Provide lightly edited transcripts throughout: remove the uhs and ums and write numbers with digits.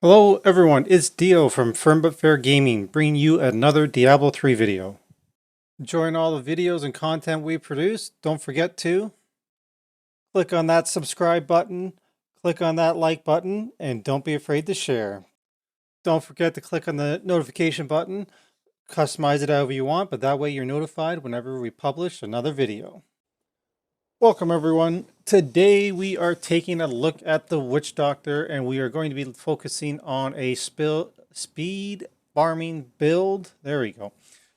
Hello everyone, it's Dio from Firm But Fair Gaming, bringing you another Diablo 3 video. Enjoying all the videos and content we produce, don't forget to click on that subscribe button, click on that like button, and don't be afraid to share. Don't forget to click on the notification button, customize it however you want, but that way you're notified whenever we publish another video. Welcome everyone. Today we are taking a look at the Witch Doctor and we are going to be focusing on a speed farming build. There we go.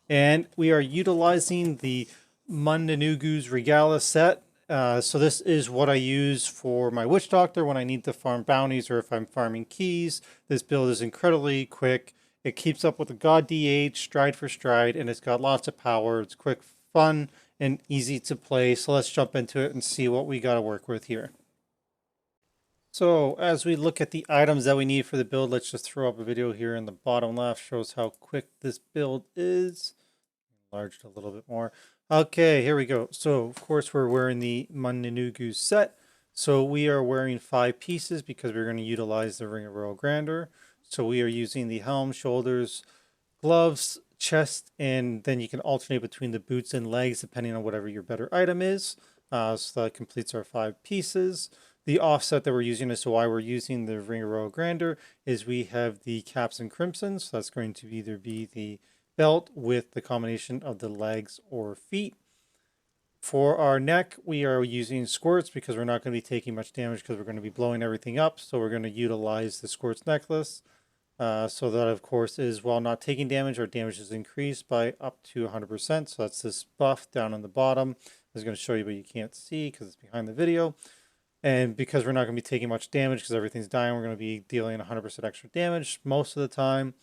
And we are utilizing the Mundunugu's Regalia set. So this is what I use for my Witch Doctor when I need to farm bounties or if I'm farming keys. This build is incredibly quick. It keeps up with the God DH stride for stride and it's got lots of power. It's quick, fun, and easy to play. So let's jump into it and see what we got to work with here. So as we look at the items that we need for the build, let's just throw up a video here in the bottom left. Shows how quick this build is. Enlarged a little bit more. Okay, here we go. So of course we're wearing the Mundunugu set. So we are wearing 5 pieces because we're going to utilize the Ring of Royal Grandeur. So we are using the helm, shoulders, gloves, chest, and then you can alternate between the boots and legs depending on whatever your better item is. So that completes our 5 pieces. The offset that we're using as to why we're using the Ring of Royal Grandeur is we have the caps and crimson. So that's going to either be the belt with the combination of the legs or feet. For our neck, we are using squirts because we're not going to be taking much damage because we're going to be blowing everything up. So we're going to utilize the squirts necklace. So that of course is while not taking damage, our damage is increased by up to 100%. So that's this buff down on the bottom. I was going to show you, but you can't see because it's behind the video. And because we're not going to be taking much damage because everything's dying, we're going to be dealing 100% extra damage most of the time.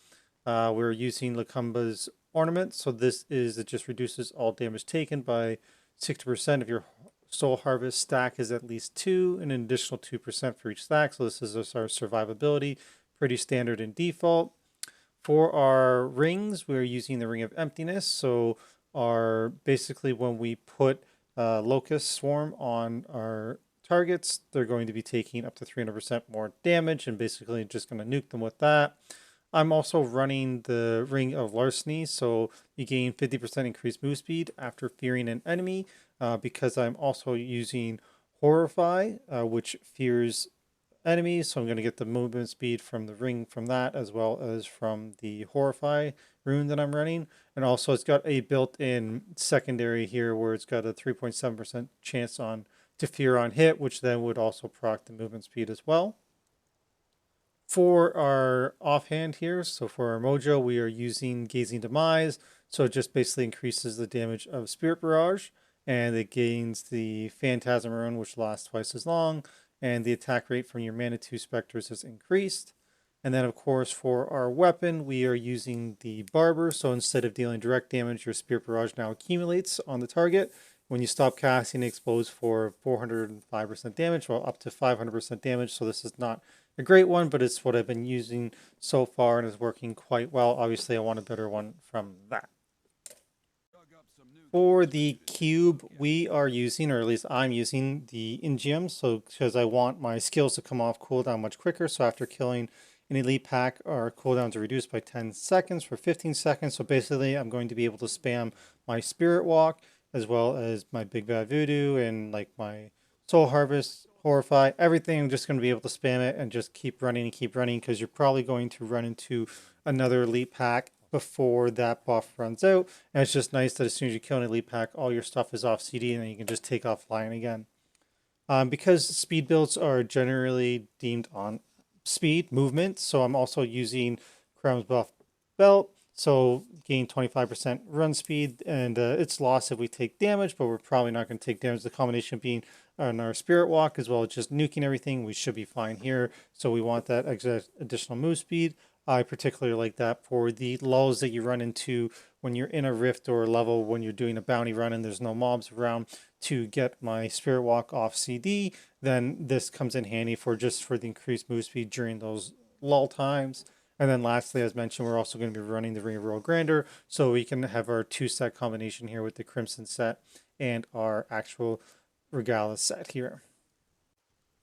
We're using Lakumba's ornament. So this is, it just reduces all damage taken by 60% if your soul harvest stack is at least 2, and an additional 2% for each stack. So this is our survivability. Pretty standard in default. For our rings, we're using the Ring of Emptiness. So basically when we put Locust Swarm on our targets, they're going to be taking up to 300% more damage and basically just going to nuke them with that. I'm also running the Ring of Larceny, so you gain 50% increased move speed after fearing an enemy because I'm also using Horrify, which fears enemies, so I'm going to get the movement speed from the ring from that as well as from the Horrify rune that I'm running. And also it's got a built-in secondary here where it's got a 3.7% chance on to fear on hit, which then would also proc the movement speed as well. For our offhand here, so for our mojo, we are using Gazing Demise, so it just basically increases the damage of Spirit Barrage, and it gains the Phantasm Rune, which lasts twice as long, and the attack rate from your Manitou Spectres is increased. And then of course for our weapon, we are using the Barber, so instead of dealing direct damage, your Spirit Barrage now accumulates on the target. When you stop casting, it explodes for 405% damage, well up to 500% damage, so this is not a great one, but it's what I've been using so far and is working quite well. Obviously, I want a better one from that. For the cube, we are using, or at least I'm using the In-geom, so because I want my skills to come off cooldown much quicker. So after killing an elite pack, our cooldowns are reduced by 10 seconds for 15 seconds. So basically, I'm going to be able to spam my Spirit Walk as well as my Big Bad Voodoo and like my Soul Harvest, Horrify, everything. I'm just going to be able to spam it and just keep running because you're probably going to run into another elite pack before that buff runs out. And it's just nice that as soon as you kill an elite pack, all your stuff is off CD and then you can just take off flying again. Because speed builds are generally deemed on speed movement, so I'm also using Crown's buff belt. So gain 25% run speed, and it's lost if we take damage, but we're probably not going to take damage. The combination being on our Spirit Walk as well as just nuking everything, we should be fine here. So we want that additional move speed. I particularly like that for the lulls that you run into when you're in a rift or a level when you're doing a bounty run and there's no mobs around to get my Spirit Walk off CD. Then this comes in handy for the increased move speed during those lull times. And then lastly, as mentioned, we're also going to be running the Ring of Royal Grandeur, so we can have our 2-set combination here with the Crimson set and our actual Regalia set here.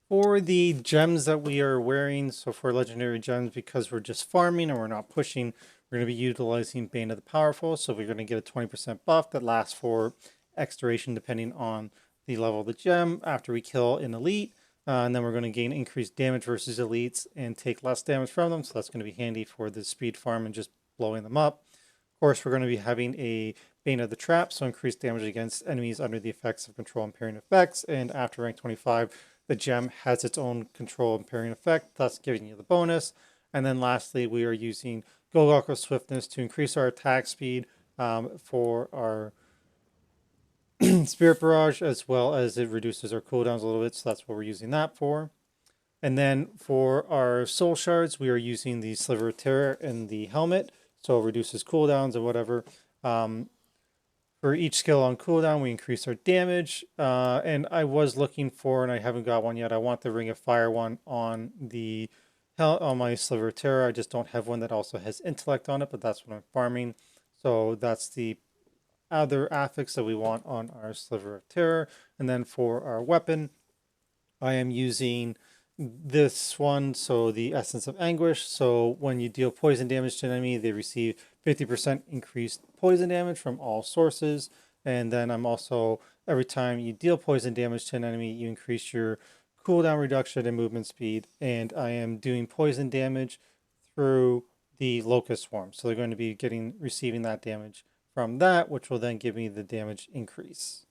For the gems that we are wearing, so for legendary gems, because we're just farming and we're not pushing, we're going to be utilizing Bane of the Powerful. So we're going to get a 20% buff that lasts for X duration depending on the level of the gem after we kill an elite. And then we're going to gain increased damage versus elites and take less damage from them. So that's going to be handy for the speed farm and just blowing them up. Of course, we're going to be having a Bane of the Trap, so increased damage against enemies under the effects of control and parrying effects. And after rank 25, the gem has its own control and parrying effect, thus giving you the bonus. And then lastly, we are using Golgokko Swiftness to increase our attack speed for our Spirit Barrage, as well as it reduces our cooldowns a little bit, so that's what we're using that for. And then for our Soul Shards, we are using the Sliver of Terror in the helmet, so it reduces cooldowns or whatever. For each skill on cooldown, we increase our damage. And I was looking for, and I haven't got one yet, I want the Ring of Fire one on the on my Sliver of Terror. I just don't have one that also has intellect on it, but that's what I'm farming. So that's the other affix that we want on our Sliver of Terror. And then for our weapon, I am using this one, so the Essence of Anguish. So when you deal poison damage to an enemy, they receive 50% increased poison damage from all sources. And then I'm also, every time you deal poison damage to an enemy, you increase your cooldown reduction and movement speed. And I am doing poison damage through the Locust Swarm. So they're going to be receiving that damage from that, which will then give me the damage increase.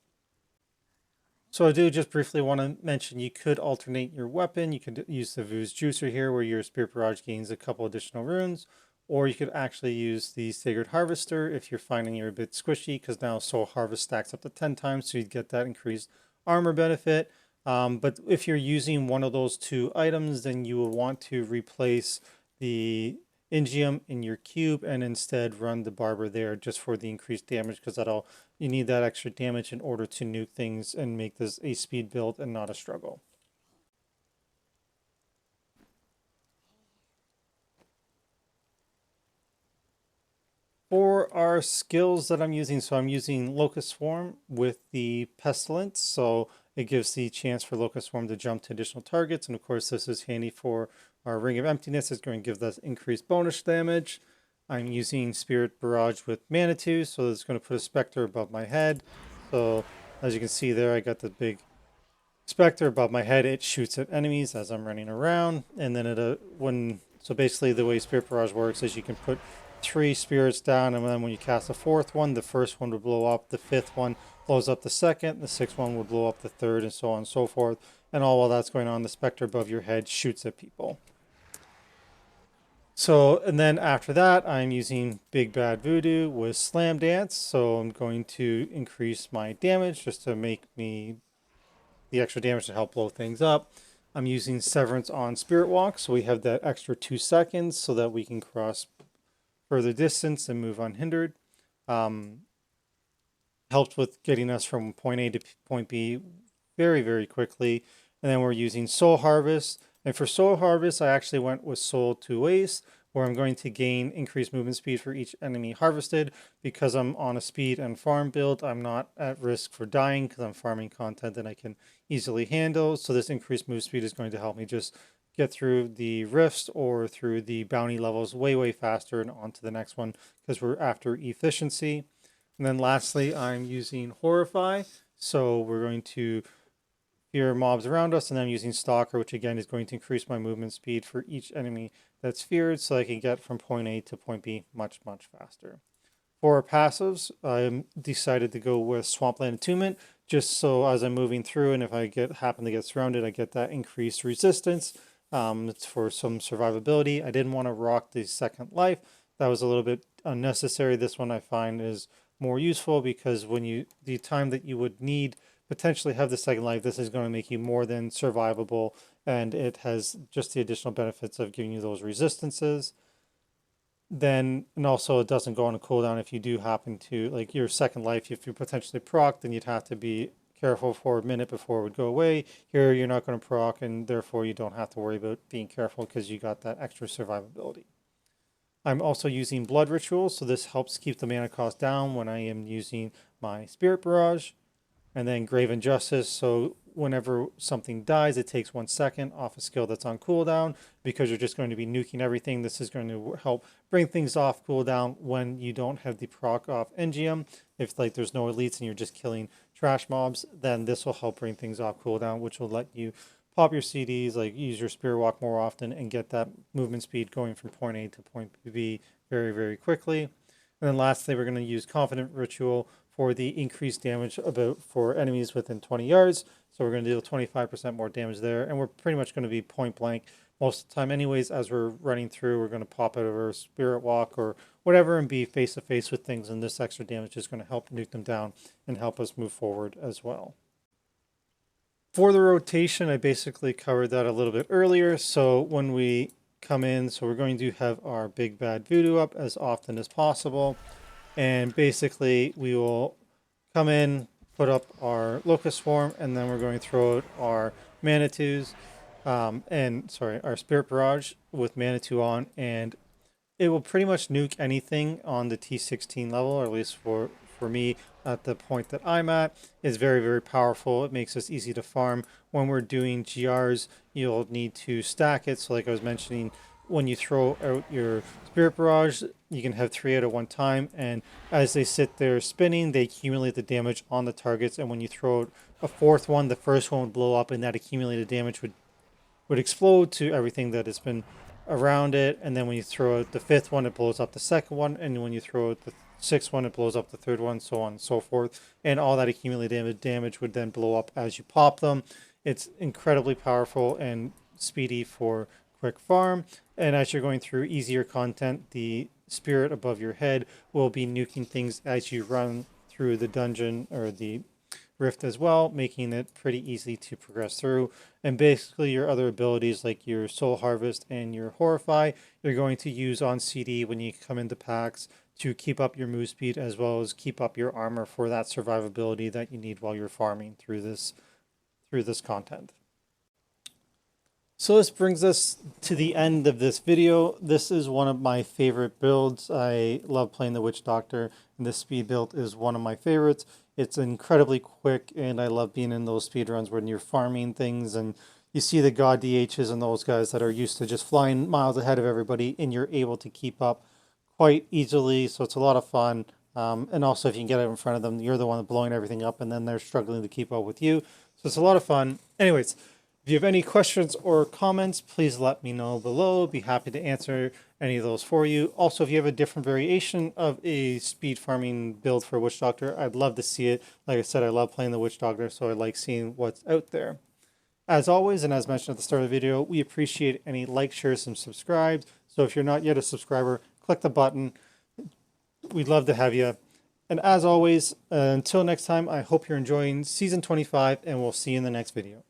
So I do just briefly want to mention you could alternate your weapon. You could use the Vu's Juicer here where your Spirit Barrage gains a couple additional runes. Or you could actually use the Sacred Harvester if you're finding you're a bit squishy, because now Soul Harvest stacks up to 10 times, so you'd get that increased armor benefit. But if you're using one of those two items, then you will want to replace the In-geom in your cube and instead run the Barber there just for the increased damage, because you need that extra damage in order to nuke things and make this a speed build and not a struggle. For our skills that I'm using, so I'm using Locust Swarm with the Pestilence, so it gives the chance for Locust Swarm to jump to additional targets, and of course this is handy for our Ring of Emptiness. It's going to give us increased bonus damage. I'm using Spirit Barrage with Manitou, so it's going to put a Spectre above my head. So as you can see there, I got the big Spectre above my head. It shoots at enemies as I'm running around, and then so basically the way Spirit Barrage works is you can put 3 spirits down, and then when you cast the 4th one, the first one would blow up, the 5th one blows up the 2nd, the 6th one would blow up the 3rd, and so on and so forth. And all while that's going on, the Spectre above your head shoots at people. So, and then after that, I'm using Big Bad Voodoo with Slam Dance. So I'm going to increase my damage just to make me the extra damage to help blow things up. I'm using Severance on Spirit Walk, so we have that extra 2 seconds so that we can cross further distance and move unhindered. Helps with getting us from point A to point B very, very quickly. And then we're using Soul Harvest. And for Soul Harvest, I actually went with Soul to Waste, where I'm going to gain increased movement speed for each enemy harvested. Because I'm on a speed and farm build, I'm not at risk for dying because I'm farming content that I can easily handle. So this increased move speed is going to help me just get through the rifts or through the bounty levels way, way faster and on to the next one because we're after efficiency. And then lastly, I'm using Horrify. So we're going to fear mobs around us, and I'm using Stalker, which again is going to increase my movement speed for each enemy that's feared, so I can get from point A to point B much, much faster. For passives, I decided to go with Swampland Attunement, just so as I'm moving through, and if I happen to get surrounded, I get that increased resistance. It's for some survivability. I didn't want to rock the Second Life. That was a little bit unnecessary. This one I find is more useful because the time that you would need potentially have the Second Life, this is going to make you more than survivable, and it has just the additional benefits of giving you those resistances. And also it doesn't go on a cooldown if you do happen to, like your Second Life, if you potentially proc, then you'd have to be careful for a minute before it would go away. Here you're not going to proc, and therefore you don't have to worry about being careful because you got that extra survivability. I'm also using Blood Ritual, so this helps keep the mana cost down when I am using my Spirit Barrage. And then Grave Injustice, so whenever something dies, it takes 1 second off a skill that's on cooldown. Because you're just going to be nuking everything, this is going to help bring things off cooldown when you don't have the proc off In-geom. If like there's no elites and you're just killing trash mobs, then this will help bring things off cooldown, which will let you pop your CDs, like use your Spirit Walk more often and get that movement speed going from point A to point B very, very quickly. And then lastly, we're going to use Confident Ritual for the increased damage for enemies within 20 yards. So we're going to deal 25% more damage there. And we're pretty much going to be point blank most of the time anyways. As we're running through, we're going to pop out of our Spirit Walk or whatever and be face to face with things. And this extra damage is going to help nuke them down and help us move forward as well. For the rotation, I basically covered that a little bit earlier. So when we come in, so we're going to have our big bad voodoo up as often as possible. And basically we will come in, put up our locust swarm, and then we're going to throw out our Manitous, our Spirit Barrage with Manitou on, and it will pretty much nuke anything on the T16 level, or at least for me at the point that I'm at. Is very, very powerful. It makes us easy to farm. When we're doing GRs, you'll need to stack it. So like I was mentioning, when you throw out your Spirit Barrage, you can have 3 out at one time, and as they sit there spinning, they accumulate the damage on the targets. And when you throw out a 4th one, the first one would blow up, and that accumulated damage would explode to everything that has been around it. And then when you throw out the 5th one, it blows up the 2nd one, and when you throw out the 6th one, it blows up the 3rd one, so on and so forth. And all that accumulated damage would then blow up as you pop them. It's incredibly powerful and speedy for quick farm. And as you're going through easier content, the spirit above your head will be nuking things as you run through the dungeon or the rift as well, making it pretty easy to progress through. And basically your other abilities like your Soul Harvest and your Horrify, you're going to use on CD when you come into packs to keep up your move speed as well as keep up your armor for that survivability that you need while you're farming through this content. So this brings us to the end of this video. This is one of my favorite builds. I love playing the Witch Doctor, and this speed build is one of my favorites. It's incredibly quick, and I love being in those speed runs when you're farming things and you see the god DHs and those guys that are used to just flying miles ahead of everybody, and you're able to keep up quite easily. So it's a lot of fun. And also if you can get out in front of them, you're the one blowing everything up, and then they're struggling to keep up with you. So it's a lot of fun. Anyways, if you have any questions or comments, please let me know below. Be happy to answer any of those for you. Also, if you have a different variation of a speed farming build for Witch Doctor, I'd love to see it. Like I said, I love playing the Witch Doctor, so I like seeing what's out there. As always, and as mentioned at the start of the video, we appreciate any likes, shares, and subscribes. So if you're not yet a subscriber, click the button. We'd love to have you. And as always, until next time, I hope you're enjoying Season 25, and we'll see you in the next video.